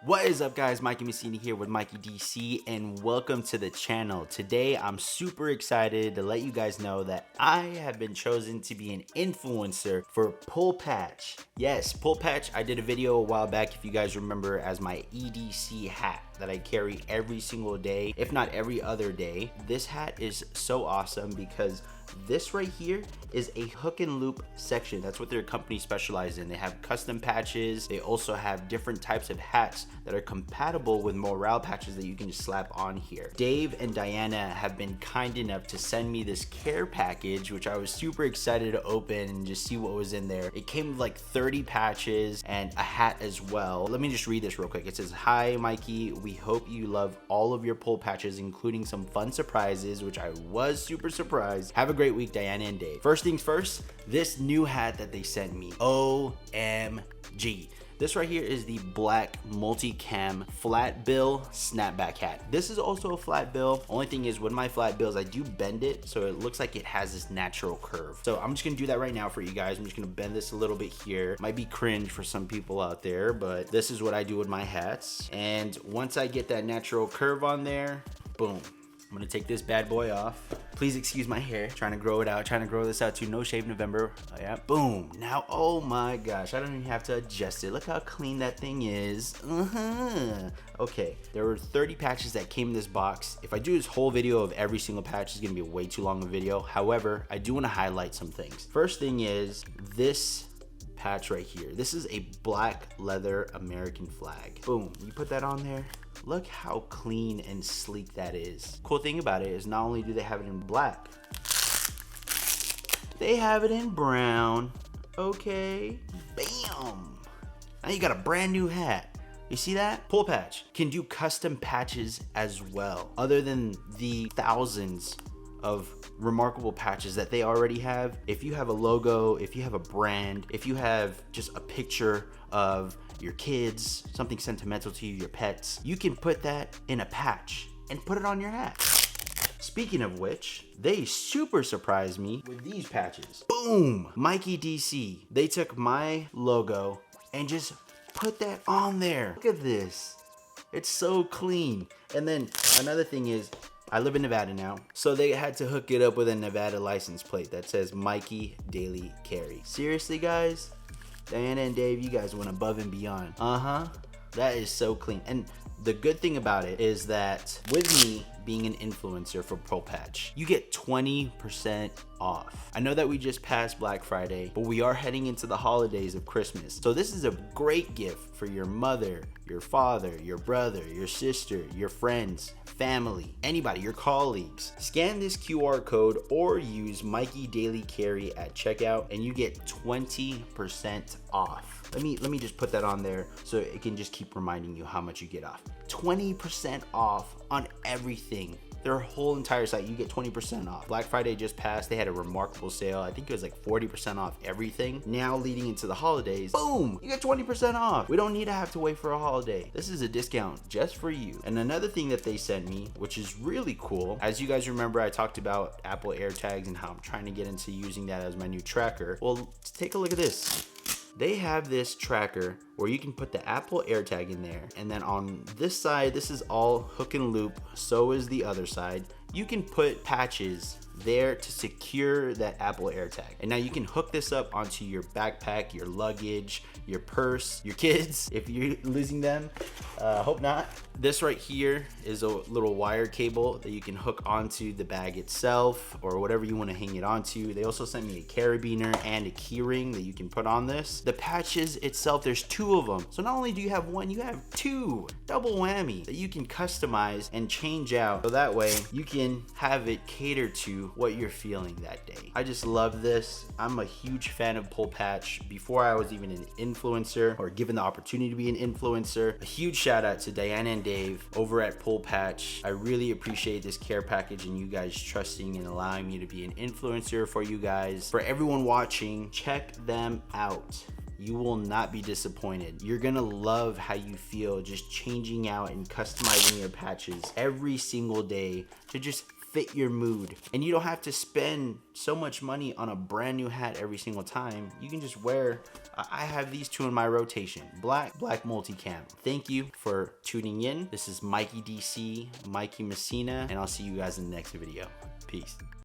What is up, guys? Mikey Messini here with Mikey DC, and welcome to the channel. Today I'm super excited to let you guys know that I have been chosen to be an influencer for Pull Patch. Yes, Pull Patch. I did a video a while back, if you guys remember, as my EDC hat that I carry every single day, if not every other day. This hat is so awesome because this right here is a hook and loop section. That's what their company specializes in. They have custom patches. They also have different types of hats that are compatible with morale patches that you can just slap on here. Dave and Diana have been kind enough to send me this care package, which I was super excited to open and just see what was in there. It came with like 30 patches and a hat as well. Let me just read this real quick. It says, "Hi Mikey, we hope you love all of your pull patches, including some fun surprises," which I was super surprised. Have a great week, Diana and Dave. First things first, this new hat that they sent me, OMG. This right here is the black multi-cam flat bill snapback hat. This is also a flat bill. Only thing is, with my flat bills, I do bend it so it looks like it has this natural curve. So I'm just gonna do that right now for you guys. I'm just gonna bend this a little bit here. Might be cringe for some people out there, but this is what I do with my hats. And once I get that natural curve on there, boom. I'm gonna take this bad boy off. Please excuse my hair. Trying to grow it out. Trying to grow this out to No Shave November. Oh, yeah. Boom. Now, oh my gosh. I don't even have to adjust it. Look how clean that thing is. Okay. There were 30 patches that came in this box. If I do this whole video of every single patch, it's gonna be a way too long a video. However, I do want to highlight some things. First thing is this patch right here. This is a black leather American flag. Boom. You put that on there. Look how clean and sleek that is. Cool thing about it is not only do they have it in black, they have it in brown. Okay. Bam. Now you got a brand new hat. You see that? Pull Patch can do custom patches as well. Other than the thousands of remarkable patches that they already have. If you have a logo, if you have a brand, if you have just a picture of your kids, something sentimental to you, your pets, you can put that in a patch and put it on your hat. Speaking of which, they super surprised me with these patches. Boom! Mikey DC. They took my logo and just put that on there. Look at this. It's so clean. And then another thing is, I live in Nevada now, so they had to hook it up with a Nevada license plate that says Mikey Daily Carry. Seriously, guys? Diana and Dave, you guys went above and beyond. That is so clean. And the good thing about it is that with me being an influencer for Pull Patch, you get 20% off. I know that we just passed Black Friday, but we are heading into the holidays of Christmas. So this is a great gift for your mother, your father, your brother, your sister, your friends, family, anybody, your colleagues. Scan this QR code or use Mikey Daily Carry at checkout and you get 20% off. Let me just put that on there so it can just keep reminding you how much you get off. 20% off on everything. Their whole entire site, you get 20% off. Black Friday just passed. They had a remarkable sale. I think it was like 40% off everything. Now leading into the holidays, boom, you get 20% off. We don't need to have to wait for a holiday. This is a discount just for you. And another thing that they sent me, which is really cool, as you guys remember, I talked about Apple AirTags and how I'm trying to get into using that as my new tracker. Well, take a look at this. They have this tracker where you can put the Apple AirTag in there, and then on this side, this is all hook and loop, so is the other side. You can put patches there to secure that Apple AirTag. And now you can hook this up onto your backpack, your luggage, your purse, your kids, if you're losing them. Hope not. This right here is a little wire cable that you can hook onto the bag itself or whatever you want to hang it onto. They also sent me a carabiner and a key ring that you can put on this. The patches itself, there's 2 of them. So not only do you have 1, you have 2. Double whammy that you can customize and change out. So that way you can have it cater to what you're feeling that day. I just love this. I'm a huge fan of Pull Patch. Before I was even an influencer or given the opportunity to be an influencer, a huge shout out to Diana and Dave over at Pull Patch. I really appreciate this care package and you guys trusting and allowing me to be an influencer for you guys. For everyone watching, check them out. You will not be disappointed. You're gonna love how you feel just changing out and customizing your patches every single day to just fit your mood. And you don't have to spend so much money on a brand new hat every single time. You can just wear, I have these two in my rotation, black multicam. Thank you for tuning in. This is Mikey DC, Mikey Messina, and I'll see you guys in the next video. Peace.